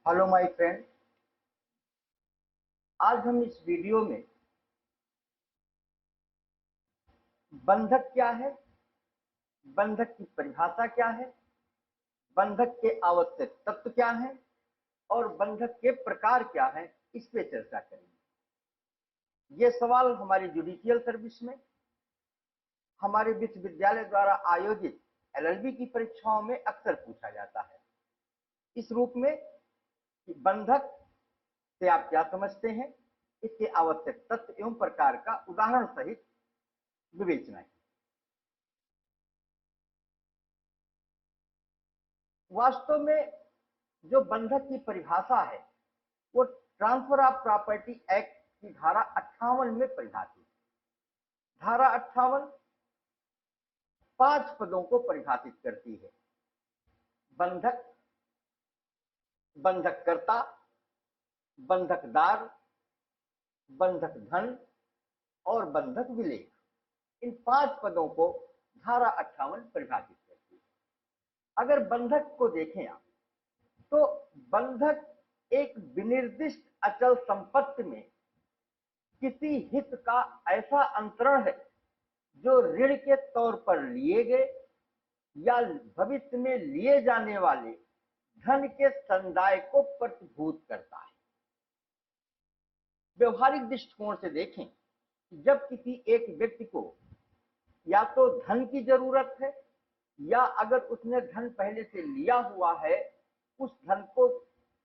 Hello my friend. आज हम इस वीडियो में बंधक क्या है, बंधक की परिभाषा क्या है, बंधक के आवश्यक तत्व क्या हैं और बंधक के प्रकार क्या हैं, इस पे चर्चा करेंगे। ये सवाल हमारी जुडिशियल सर्विस में, हमारे विश्वविद्यालय द्वारा आयोजित एलएलबी की परीक्षाओं में अक्सर पूछा जाता है। इस रूप में कि बंधक से आप क्या समझते हैं, इसके आवश्यक तत्व एवं प्रकार का उदाहरण सहित विवेचना की। वास्तव में जो बंधक की परिभाषा है वो ट्रांसफर ऑफ प्रॉपर्टी एक्ट की धारा 58 में परिभाषित। धारा 58 5 पदों को परिभाषित करती है: बंधक, बंधककर्ता, बंधकदार, बंधक धन और बंधक विलेख। इन 5 पदों को धारा 58 परिभाषित करती है। अगर बंधक को देखें आप, तो बंधक एक विनिर्दिष्ट अचल संपत्ति में किसी हित का ऐसा अंतरण है जो ऋण के तौर पर लिए गए या भविष्य में लिए जाने वाले धन के संदाय को प्रतिभूत करता है। व्यवहारिक दृष्टिकोण से देखें, जब किसी एक व्यक्ति को या तो धन की जरूरत है या अगर उसने धन पहले से लिया हुआ है, उस धन को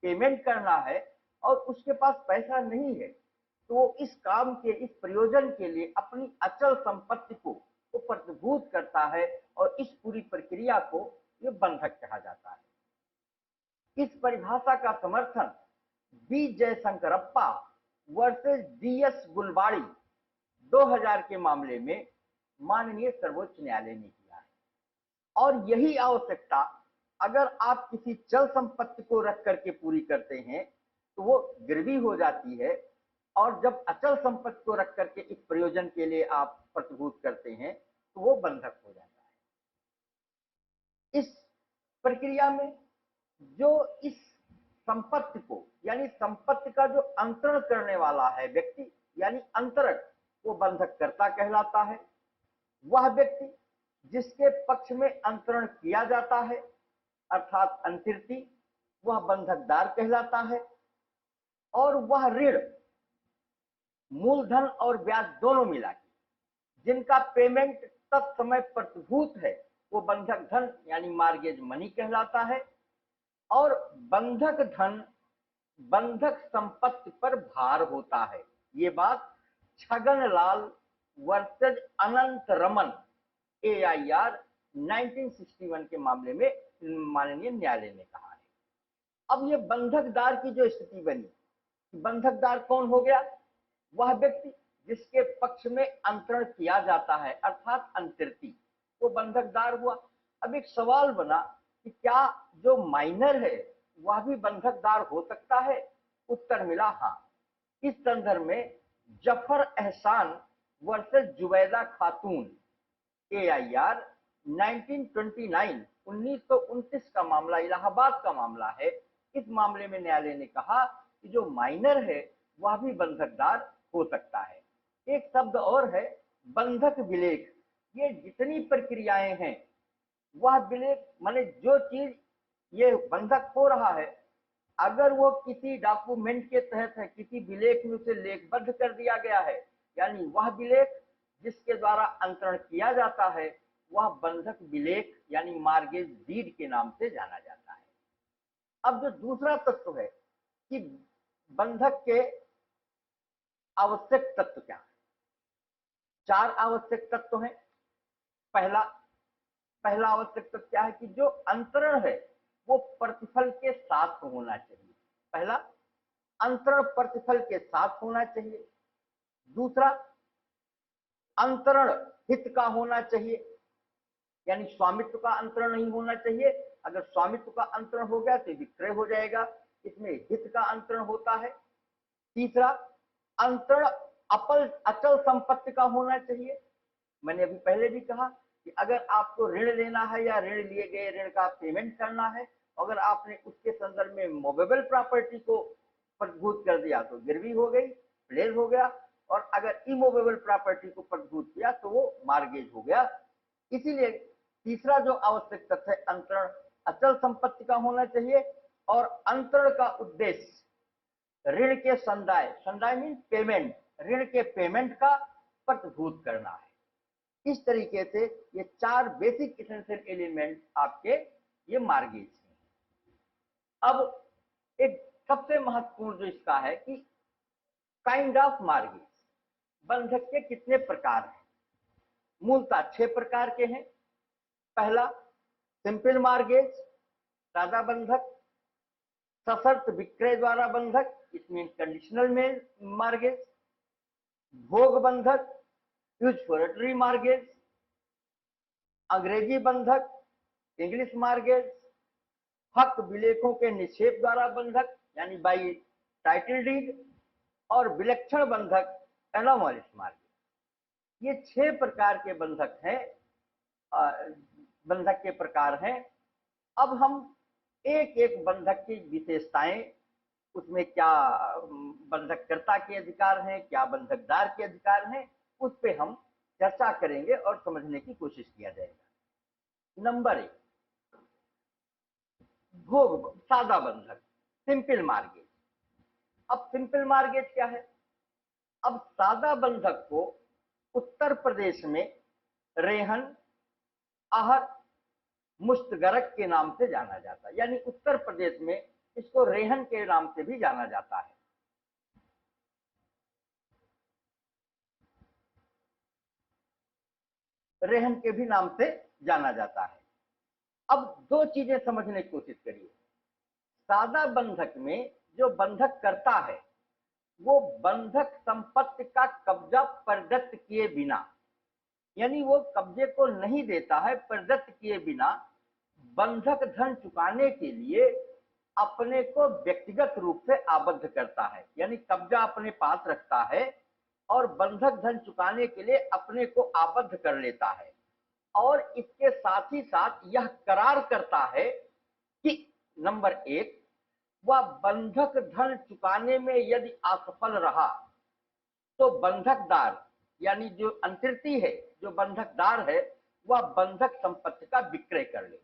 पेमेंट करना है और उसके पास पैसा नहीं है, तो वो इस काम के, इस प्रयोजन के लिए अपनी अचल संपत्ति को प्रतिभूत करता है और इस पूरी प्रक्रिया को ये बंधक कहा जाता है। इस परिभाषा का समर्थन बी जयशंकरप्पा वर्सेस डीएस गुलबाड़ी 2000 के मामले में माननीय सर्वोच्च न्यायालय ने किया है। और यही आवश्यकता अगर आप किसी चल संपत्ति को रख करके पूरी करते हैं तो वो गिरवी हो जाती है, और जब अचल संपत्ति को रख करके इस प्रयोजन के लिए आप प्रतिभूत करते हैं तो वो बंधक हो जाता है। इस प्रक्रिया में जो इस संपत्ति को, यानी संपत्ति का जो अंतरण करने वाला है व्यक्ति, यानी अंतरक, वो बंधककर्ता कहलाता है। वह व्यक्ति जिसके पक्ष में अंतरण किया जाता है अर्थात अंतर्ती, वह बंधकदार कहलाता है। और वह ऋण मूलधन और ब्याज दोनों मिला के जिनका पेमेंट तत्समय प्रतिभूत है वो बंधक धन यानी मार्गेज मनी कहलाता है। और बंधक धन बंधक संपत्ति पर भार होता है। ये बात छगनलाल वर्सेस अनंत रमन AIR 1961 के मामले में माननीय न्यायालय ने कहा है। अब ये बंधकदार की जो स्थिति बनी, बंधकदार कौन हो गया? वह व्यक्ति जिसके पक्ष में अंतरण किया जाता है अर्थात अंतर्ती, वो बंधकदार हुआ। अब एक सवाल बना कि क्या जो माइनर है वह भी बंधकदार हो सकता है? उत्तर मिला हाँ। इस संदर्भ में जफर एहसान वर्सेस जुबैदा खातून AIR 1929 का मामला, इलाहाबाद का मामला है। इस मामले में न्यायालय ने कहा कि जो माइनर है वह भी बंधकदार हो सकता है। एक शब्द और है बंधक विलेख। ये जितनी प्रक्रियाएं हैं वह विलेख माने जो चीज ये बंधक हो रहा है, अगर वो किसी डॉक्यूमेंट के तहत है, किसी विलेख में उसे लेखबद्ध कर दिया गया है, यानी वह विलेख जिसके द्वारा अंतरण किया जाता है वह बंधक विलेख यानी मार्गेज डीड के नाम से जाना जाता है। अब जो दूसरा तत्व है कि बंधक के आवश्यक तत्व क्या है, 4 आवश्यक तत्व हैं। पहला आवश्यक तत्व क्या है कि जो अंतरण है वो प्रतिफल के साथ होना चाहिए। पहला, अंतरण प्रतिफल के साथ होना चाहिए। दूसरा, अंतरण हित का होना चाहिए, यानी स्वामित्व का अंतरण नहीं होना चाहिए। अगर स्वामित्व का अंतरण हो गया तो विक्रय हो जाएगा, इसमें हित का अंतरण होता है। तीसरा, अंतरण अचल संपत्ति का होना चाहिए। मैंने अभी पहले भी कहा कि अगर आपको ऋण लेना है या ऋण लिए गए ऋण का पेमेंट करना है अगर आपने उसके संदर्भ में मूवेबल प्रॉपर्टी को प्रतिभूत कर दिया तो गिरवी हो गई, प्लेज हो गया, और अगर इमूवेबल प्रॉपर्टी को प्रतिभूत किया तो वो मार्गेज हो गया। इसीलिए तीसरा जो आवश्यक तथ्य अंतरण अचल संपत्ति का होना चाहिए, और अंतरण का उद्देश्य ऋण के संदाय, संदाय मीन पेमेंट, ऋण के पेमेंट का प्रतिभूत करना है। इस तरीके से ये चार बेसिक इसेंशियल एलिमेंट आपके ये मार्गेज हैं। अब एक सबसे महत्वपूर्ण जो इसका है कि काइंड ऑफ मार्गेज, बंधक के कितने प्रकार हैं। मूलतः 6 प्रकार के हैं। पहला सिंपल मार्गेज, सादा बंधक, सशर्त विक्रय द्वारा बंधक, इसमें कंडीशनल में मार्गेज, भोग बंधक, यूजफॉर्टरी मार्गेज, अंग्रेजी बंधक, इंग्लिश मार्गेज, हक विलेखों के निक्षेप द्वारा बंधक यानी बाई टाइटल डीड, और विलक्षण बंधक एनोमलिस मार्गेज। ये 6 प्रकार के बंधक हैं, बंधक के प्रकार हैं। अब हम एक एक बंधक की विशेषताएं, उसमें क्या बंधककर्ता के अधिकार हैं, क्या बंधकदार के अधिकार हैं, उस पे हम चर्चा करेंगे और समझने की कोशिश किया जाएगा। नंबर 1 भोग सादा बंधक, सिंपल मार्गेज। अब सिंपल मार्गेज क्या है? अब सादा बंधक को उत्तर प्रदेश में रेहन, आहर, मुश्तगरक के नाम से जाना जाता है, यानी उत्तर प्रदेश में इसको रेहन के नाम से भी जाना जाता है। रेहन के भी नाम से जाना जाता है। अब दो चीजें समझने की कोशिश करिए। सादा बंधक में जो बंधक करता है वो बंधक संपत्ति का कब्जा प्रदत्त किए बिना, यानी वो कब्जे को नहीं देता है, प्रदत्त किए बिना बंधक धन चुकाने के लिए अपने को व्यक्तिगत रूप से आबद्ध करता है, यानी कब्जा अपने पास रखता है और बंधक धन चुकाने के लिए अपने को आबद्ध कर लेता है। और इसके साथ ही साथ यह करार करता है कि नंबर 1 वह बंधक धन चुकाने में यदि असफल रहा तो बंधकदार यानी जो अंतर्ती है, जो बंधकदार है, वह बंधक संपत्ति का विक्रय कर ले।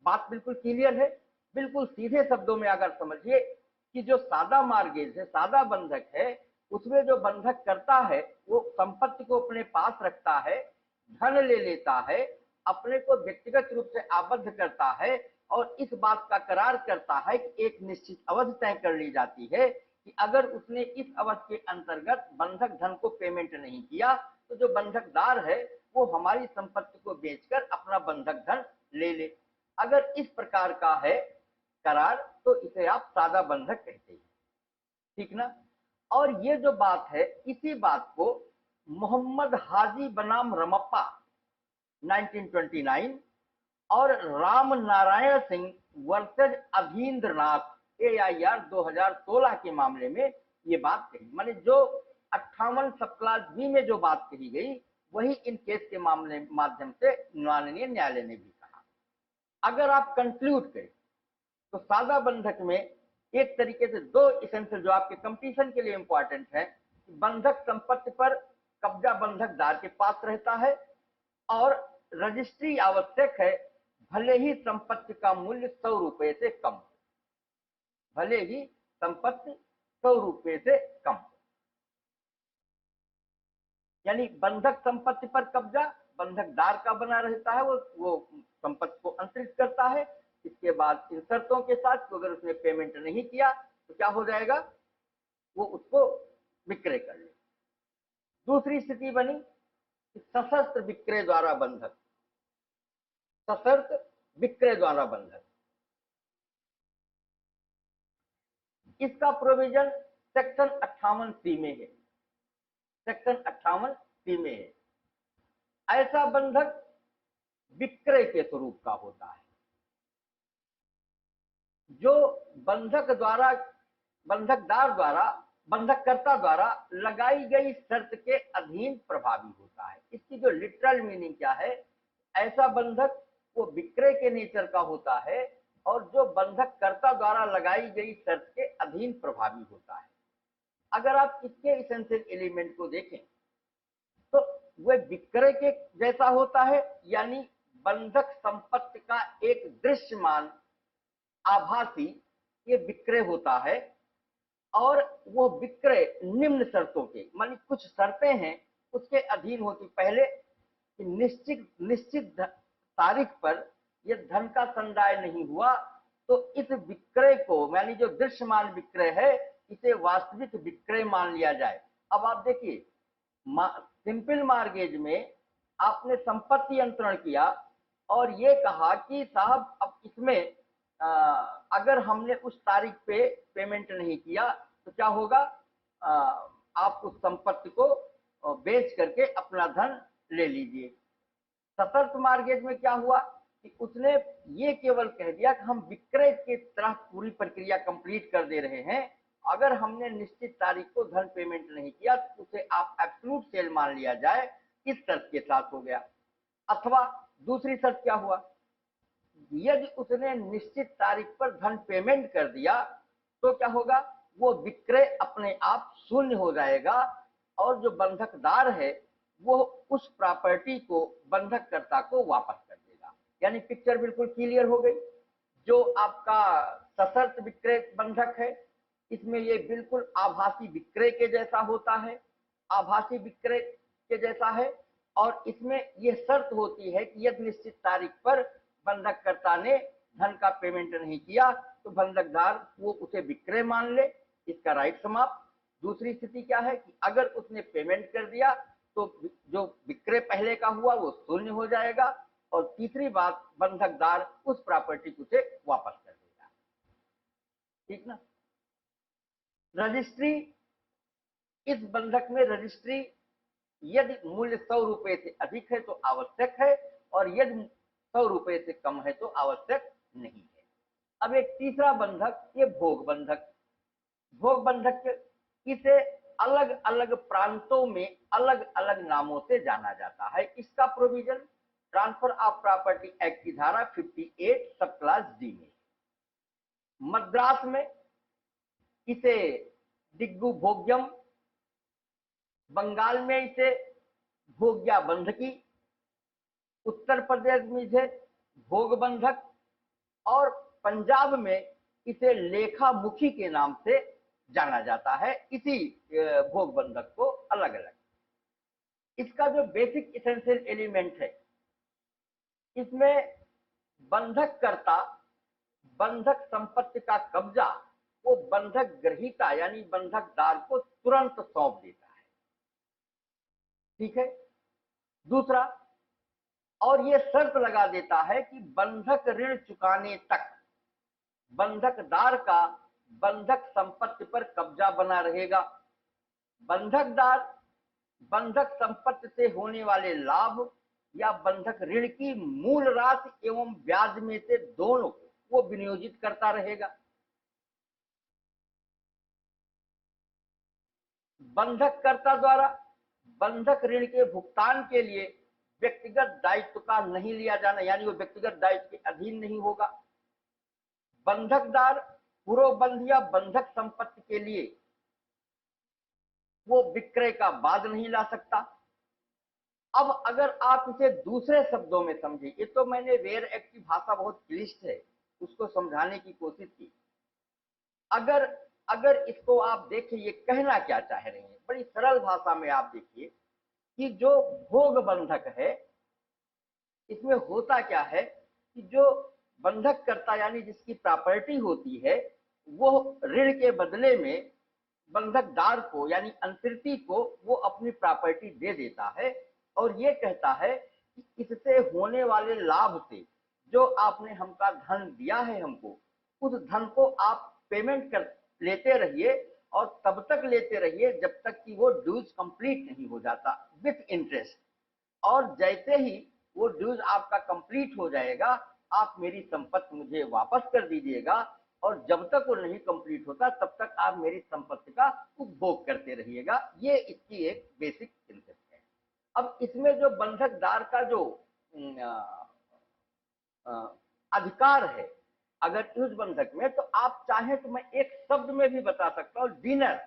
बात बिल्कुल क्लियर है। बिल्कुल सीधे शब्दों में अगर समझिए कि जो सादा मार्गेज है, सादा बंधक है, उसमें जो बंधक करता है वो संपत्ति को अपने पास रखता है, धन ले लेता है, अपने को व्यक्तिगत रूप से आबद्ध करता है और इस बात का करार करता है कि एक निश्चित अवधि तय कर ली जाती है कि अगर उसने इस अवधि के अंतर्गत बंधक धन को पेमेंट नहीं किया तो जो बंधकदार है वो हमारी संपत्ति को बेचकर अपना बंधक धन ले ले। अगर इस प्रकार का है करार तो इसे आप सादा बंधक कहते हैं, ठीक ना। और ये जो बात है, इसी बात को मोहम्मद हाजी बनाम रमप्पा 1929 और राम नारायण सिंह वर्सेज अभींद्रनाथ AIR 2016 के मामले में ये बात कही। माने जो 58 सब क्लास बी में जो बात कही गई वही इन केस के मामले माध्यम से माननीय न्यायालय ने भी कहा। अगर आप कंक्लूड करें तो सादा बंधक में एक तरीके से दो इसेंशियल जो आपके कंपटीशन के लिए इंपॉर्टेंट है, बंधक संपत्ति पर कब्जा बंधकदार के पास रहता है और रजिस्ट्री आवश्यक है, भले ही संपत्ति का मूल्य 100 रुपए से कम, भले ही संपत्ति 100 रुपए से कम, यानी बंधक संपत्ति पर कब्जा बंधकदार का बना रहता है, वो संपत्ति को अंतरित करता है। इसके बाद इन शर्तों के साथ तो अगर उसने पेमेंट नहीं किया तो क्या हो जाएगा, वो उसको विक्रय कर ले। दूसरी स्थिति बनी सशस्त्र विक्रय द्वारा बंधक, सशर्त विक्रय द्वारा बंधक। इसका प्रोविजन सेक्शन 58C में है, सेक्शन 58C में है। ऐसा बंधक विक्रय के स्वरूप का होता है जो बंधक द्वारा, बंधकदार द्वारा, बंधककर्ता द्वारा लगाई गई शर्त के अधीन प्रभावी होता है। इसकी जो लिटरल मीनिंग क्या है, ऐसा बंधक वो विक्रय के नेचर का होता है और जो बंधक कर्ता द्वारा लगाई गई शर्त के अधीन प्रभावी होता है। अगर आप इसके इसेंशियल एलिमेंट को देखें तो वह विक्रय के जैसा होता है, यानी बंधक संपत्ति का एक दृश्यमान आभासी ये विक्रय होता है, और वो विक्रय निम्न शर्तों के, मानी कुछ शर्तें हैं उसके अधीन होती। पहले कि निश्चित तारीख पर यह धन का संदाय नहीं हुआ तो इस विक्रय को, यानी जो दृश्यमान विक्रय है, इसे वास्तविक विक्रय मान लिया जाए। अब आप देखिए, सिंपल मार्गेज में आपने संपत्ति अंतरण किया और ये कहा कि साहब अब इसमें अगर हमने उस तारीख पे पेमेंट नहीं किया तो क्या होगा, आप उस संपत्ति को बेच करके अपना धन ले लीजिए। सशर्त मार्गेज में क्या हुआ कि उसने ये केवल कह दिया कि हम विक्रय की तरह पूरी प्रक्रिया कंप्लीट कर दे रहे हैं, अगर हमने निश्चित तारीख को धन पेमेंट नहीं किया तो उसे आप एब्सोल्यूट सेल मान लिया जाए, इस शर्त के साथ हो गया। अथवा दूसरी शर्त क्या हुआ, यदि उसने निश्चित तारीख पर धन पेमेंट कर दिया तो क्या होगा, वो विक्रय अपने आप शून्य हो जाएगा और जो बंधकदार है वो उस प्रॉपर्टी को बंधककर्ता को वापस कर देगा। यानी पिक्चर बिल्कुल क्लियर हो गई। जो आपका सशर्त विक्रय बंधक है, इसमें ये बिल्कुल आभासी विक्रय के जैसा होता है, आभासी विक्रय के जैसा है, और इसमें ये शर्त होती है कि यदि निश्चित तारीख पर बंधककर्ता ने धन का पेमेंट नहीं किया तो बंधकदार वो उसे विक्रय मान ले, इसका राइट समाप्त। दूसरी स्थिति क्या है कि अगर उसने पेमेंट कर दिया तो जो विक्रय पहले का हुआ वो शून्य हो जाएगा, और तीसरी बात, बंधकदार उस प्रॉपर्टी को उसे वापस कर देगा। ठीक ना। रजिस्ट्री, इस बंधक में रजिस्ट्री यदि मूल्य 100 रुपए से अधिक है तो आवश्यक है, और यदि 100 रुपए से कम है तो आवश्यक नहीं है। अब एक तीसरा बंधक, ये भोग बंधक। भोग बंधक इसे अलग अलग प्रांतों में अलग अलग नामों से जाना जाता है। इसका provision transfer of property act की धारा 58 सब क्लास डी में। मद्रास में इसे दिग्गु भोग्यम, बंगाल में इसे भोग्या बंधकी, उत्तर प्रदेश में इसे भोग बंधक, और पंजाब में इसे लेखा मुखी के नाम से जाना जाता है। इसी भोग बंधक को अलग अलग, इसका जो बेसिक इसेंशियल एलिमेंट है, इसमें बंधक कर्ता बंधक संपत्ति का कब्जा वो बंधक ग्रहीता यानी बंधकदार को तुरंत सौंप देता है। ठीक है। दूसरा, और ये शर्त लगा देता है कि बंधक ऋण चुकाने तक बंधकदार का बंधक संपत्ति पर कब्जा बना रहेगा। बंधकदार बंधक संपत्ति से होने वाले लाभ या बंधक ऋण की मूल राशि एवं ब्याज में से दोनों को वो विनियोजित करता रहेगा। बंधककर्ता द्वारा बंधक ऋण के भुगतान के लिए व्यक्तिगत दायित्व का नहीं लिया जाना, यानी वो व्यक्तिगत दायित्व के अधीन नहीं होगा। बंधकदार पूर्वबंध या बंधक संपत्ति के लिए वो विक्रय का बाद नहीं ला सकता। अब अगर आप इसे दूसरे शब्दों में समझे, ये तो मैंने वेयर एक्ट की भाषा बहुत क्लिष्ट है, उसको समझाने की कोशिश की। अगर इसको आप देखिए, ये कहना क्या चाह रहे हैं, बड़ी सरल भाषा में आप देखिए कि जो भोग बंधक है, इसमें होता क्या है कि जो बंधक करता यानी जिसकी प्रॉपर्टी होती है, वो ऋण के बदले में बंधकदार को यानी अंतर्ती को वो अपनी प्रॉपर्टी दे देता है, और ये कहता है कि इससे होने वाले लाभ से जो आपने हमका धन दिया है हमको, उस धन को आप पेमेंट कर लेते रहिए, और तब तक लेते रहिए जब तक कि वो ड्यूज कंप्लीट नहीं हो जाता विथ इंटरेस्ट। और जैसे ही वो ड्यूज आपका कंप्लीट हो जाएगा, आप मेरी संपत्ति मुझे वापस कर दीजिएगा, और जब तक वो नहीं कंप्लीट होता तब तक आप मेरी संपत्ति का उपभोग करते रहिएगा। ये इसकी एक बेसिक कंसेप्ट है। अब इसमें जो बंधकदार का जो अधिकार है, अगर उस बंधक में, तो आप चाहें तो मैं एक शब्द में भी बता सकता हूं, डिनर।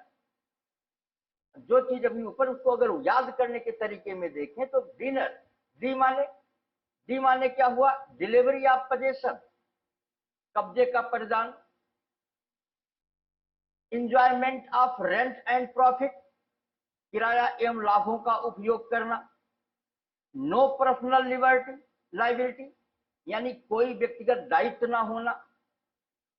जो चीज अभी ऊपर, उसको अगर याद करने के तरीके में देखें तो डिनर, डी माने क्या हुआ, डिलीवरी ऑफ पोजेशन, कब्जे का प्रदान, enjoyment of rent and profit, किराया एवं लाभों का उपयोग करना, नो पर्सनल लाइबिलिटी यानी कोई व्यक्तिगत दायित्व ना होना,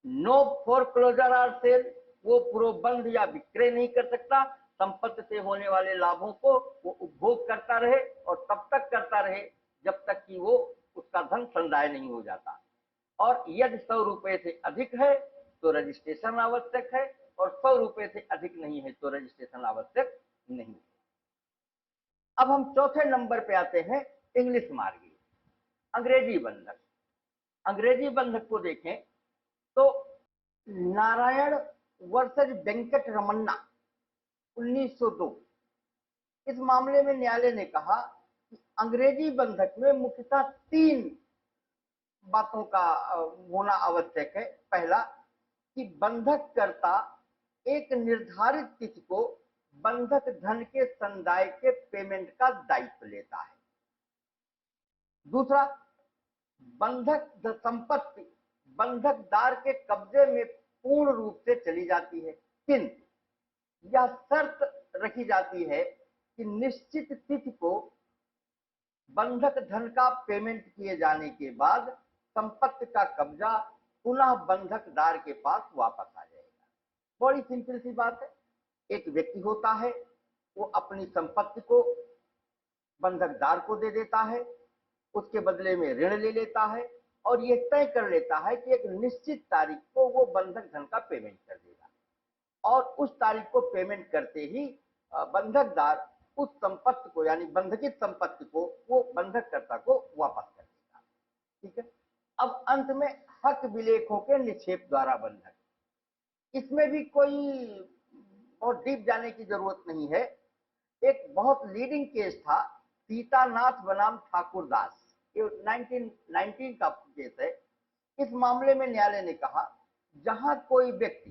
नो फोरक्लोजर और सेल, वो प्रोबंध या विक्रय नहीं कर सकता, संपत्ति से होने वाले लाभों को वो उपभोग करता रहे और तब तक करता रहे जब तक कि वो उसका धन संदाय नहीं हो जाता। और यदि 100 रुपए से अधिक है तो रजिस्ट्रेशन आवश्यक है, और 100 रुपए से अधिक नहीं है तो रजिस्ट्रेशन आवश्यक नहीं। अब हम चौथे नंबर पे आते हैं, इंग्लिश मार्गी, अंग्रेजी बंधक। अंग्रेजी बंधक को देखें तो नारायण वर्सेस वेंकट रमन्ना 1902, इस मामले में न्यायालय ने कहा कि अंग्रेजी बंधक में मुख्यतः 3 बातों का होना आवश्यक है। पहला, कि बंधक कर्ता एक निर्धारित तिथि को बंधक धन के संदाय के पेमेंट का दायित्व लेता है। दूसरा, बंधक संपत्ति बंधकदार के कब्जे में पूर्ण रूप से चली जाती है। 3, यह शर्त रखी जाती है कि निश्चित तिथि को बंधक धन का पेमेंट किए जाने के बाद संपत्ति का कब्जा पुनः बंधकदार के पास वापस आ जाएगा। बड़ी सिंपल सी बात है। एक व्यक्ति होता है, वो अपनी संपत्ति को बंधकदार को दे देता है, उसके बदले में ऋण ले लेता है और ये तय कर लेता है कि एक निश्चित तारीख को वो बंधक धन का पेमेंट कर देगा, और उस तारीख को पेमेंट करते ही बंधकदार उस संपत्ति को, यानी बंधकित संपत्ति को, वो बंधककर्ता को वापस कर देगा। ठीक है। अब अंत में हक विलेखों के निक्षेप द्वारा बंधक, इसमें भी कोई बहुत डीप जाने की जरूरत नहीं है। एक बहुत लीडिंग केस था, सीतानाथ बनाम ठाकुरदास, ये 1919 का केस है। इस मामले में न्यायालय ने कहा, जहां कोई व्यक्ति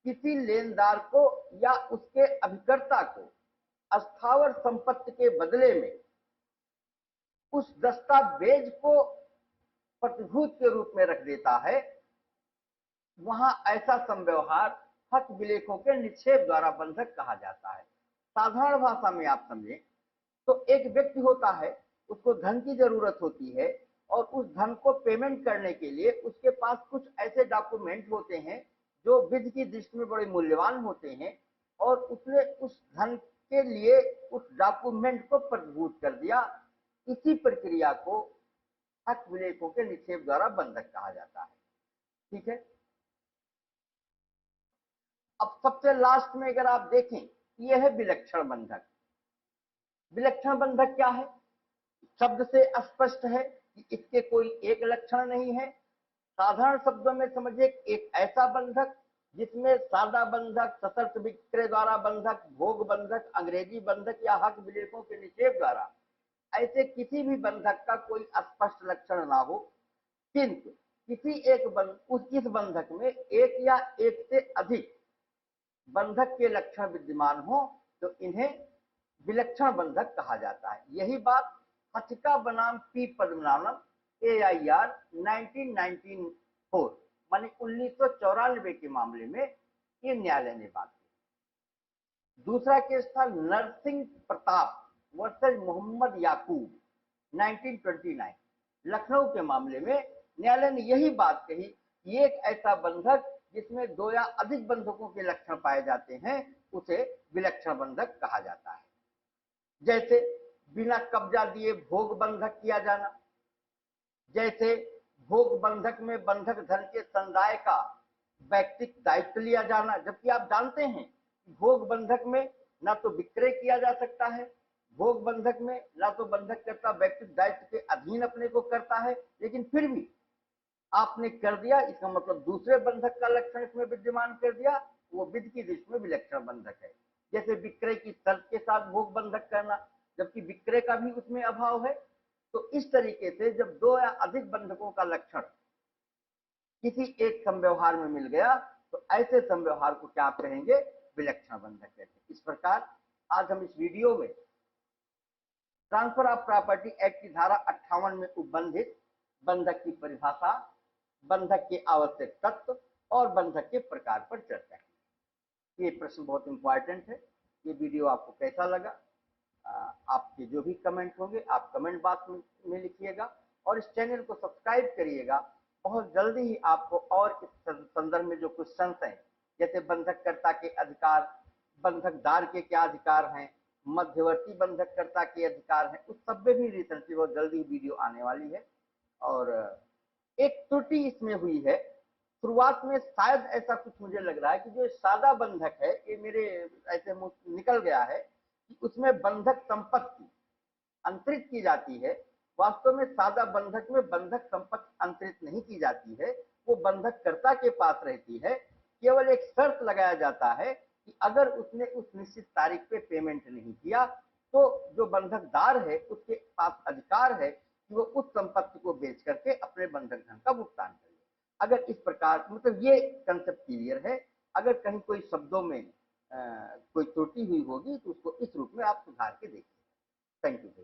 किसी लेनदार को या उसके अभिकर्ता को अस्थावर संपत्ति के बदले में उस दस्तावेज को प्रतिभूत के रूप में रख देता है, वहां ऐसा संव्यवहार हक विलेखों के निक्षेप द्वारा बंधक कहा जाता है। साधारण भाषा में आप समझें तो एक व्यक्ति होता है, उसको धन की जरूरत होती है और उस धन को पेमेंट करने के लिए उसके पास कुछ ऐसे डॉक्यूमेंट होते हैं जो विधि की दृष्टि में बड़े मूल्यवान होते हैं, और उसने उस धन के लिए उस डॉक्यूमेंट को प्रतिभूत कर दिया। इसी प्रक्रिया को हक विलेखों के निक्षेप द्वारा बंधक कहा जाता है। ठीक है। अब सबसे लास्ट में अगर आप देखें, यह है विलक्षण बंधक। विलक्षण बंधक क्या है? शब्द से स्पष्ट है कि इसके कोई एक लक्षण नहीं है। साधारण शब्दों में समझिए, एक ऐसा बंधक जिसमें सादा बंधक, सशर्त विक्रय द्वारा बंधक, भोग बंधक, अंग्रेजी बंधक या हक विलेखों के निक्षेप द्वारा, ऐसे किसी भी बंधक का कोई स्पष्ट लक्षण ना हो, किंतु किसी इस बंधक में एक या एक से अधिक बंधक के लक्षण विद्यमान हो तो इन्हें विलक्षण बंधक कहा जाता है। यही बात हथिका बनाम पी पद्मनाभन AIR 1994 मानी 1994 के मामले में ये न्यायालय ने बात की। दूसरा केस था नरसिंह प्रताप वर्सेस मोहम्मद याकूब 1929, लखनऊ के मामले में न्यायालय ने यही बात कही कि एक ऐसा बंधक जिसमें 2 या अधिक बंधकों के लक्षण पाए जाते हैं उसे विलक्षण बंधक कहा जाता है। जैसे बिना कब्जा दिए भोग बंधक किया जाना, जैसे भोग बंधक में बंधक धन के संदाय का व्यक्तिगत दायित्व लिया जाना, जबकि आप जानते हैं भोग बंधक में ना तो विक्रय किया जा सकता है, भोग बंधक में ना तो बंधक करता व्यक्तिगत दायित्व के अधीन अपने को करता है, लेकिन फिर भी आपने कर दिया, इसका मतलब दूसरे बंधक का लक्षण इसमें विद्यमान कर दिया, वो विधि की दृष्टि में विलक्षण बंधक है। जैसे विक्रय की शर्त के साथ भोग बंधक करना, जबकि विक्रय का भी उसमें अभाव है। तो इस तरीके से जब 2 या अधिक बंधकों का लक्षण किसी एक समव्यवहार में मिल गया तो ऐसे समव्यवहार को क्या आप कहेंगे? विलक्षण बंधक कहते हैं। इस प्रकार आज हम इस वीडियो में ट्रांसफर ऑफ प्रॉपर्टी एक्ट की धारा 58 में उपबंधित बंधक की परिभाषा, बंधक के आवश्यक तत्व और बंधक के प्रकार पर चर्चा की। ये प्रश्न बहुत इंपॉर्टेंट है। ये वीडियो आपको कैसा लगा? आपके जो भी कमेंट होंगे आप कमेंट बॉक्स में लिखिएगा और इस चैनल को सब्सक्राइब करिएगा। बहुत जल्दी ही आपको और इस संदर्भ में जो क्वेश्चन हैं, जैसे बंधककर्ता के अधिकार, बंधकदार के क्या अधिकार हैं, मध्यवर्ती बंधककर्ता के अधिकार हैं, उस सब में भी रिसेंटली बहुत जल्दी वीडियो आने वाली है। और एक त्रुटि इसमें हुई है, शुरुआत में शायद ऐसा कुछ मुझे लग रहा है कि जो सादा बंधक है, ये मेरे ऐसे निकल गया है कि उसमें बंधक संपत्ति अंतरित की जाती है। वास्तव में सादा बंधक में बंधक संपत्ति अंतरित नहीं की जाती है, वो बंधककर्ता के पास रहती है। केवल एक शर्त लगाया जाता है कि अगर उसने उस निश्चित तारीख पे पेमेंट नहीं किया तो जो बंधकदार है उसके पास अधिकार है कि वो उस संपत्ति को बेच करके अपने बंधक धन का भुगतान करे। अगर इस प्रकार, मतलब ये कंसेप्ट क्लियर है। अगर कहीं कोई शब्दों में कोई त्रुटि हुई होगी तो उसको इस रूप में आप सुधार के देखिए। Thank you.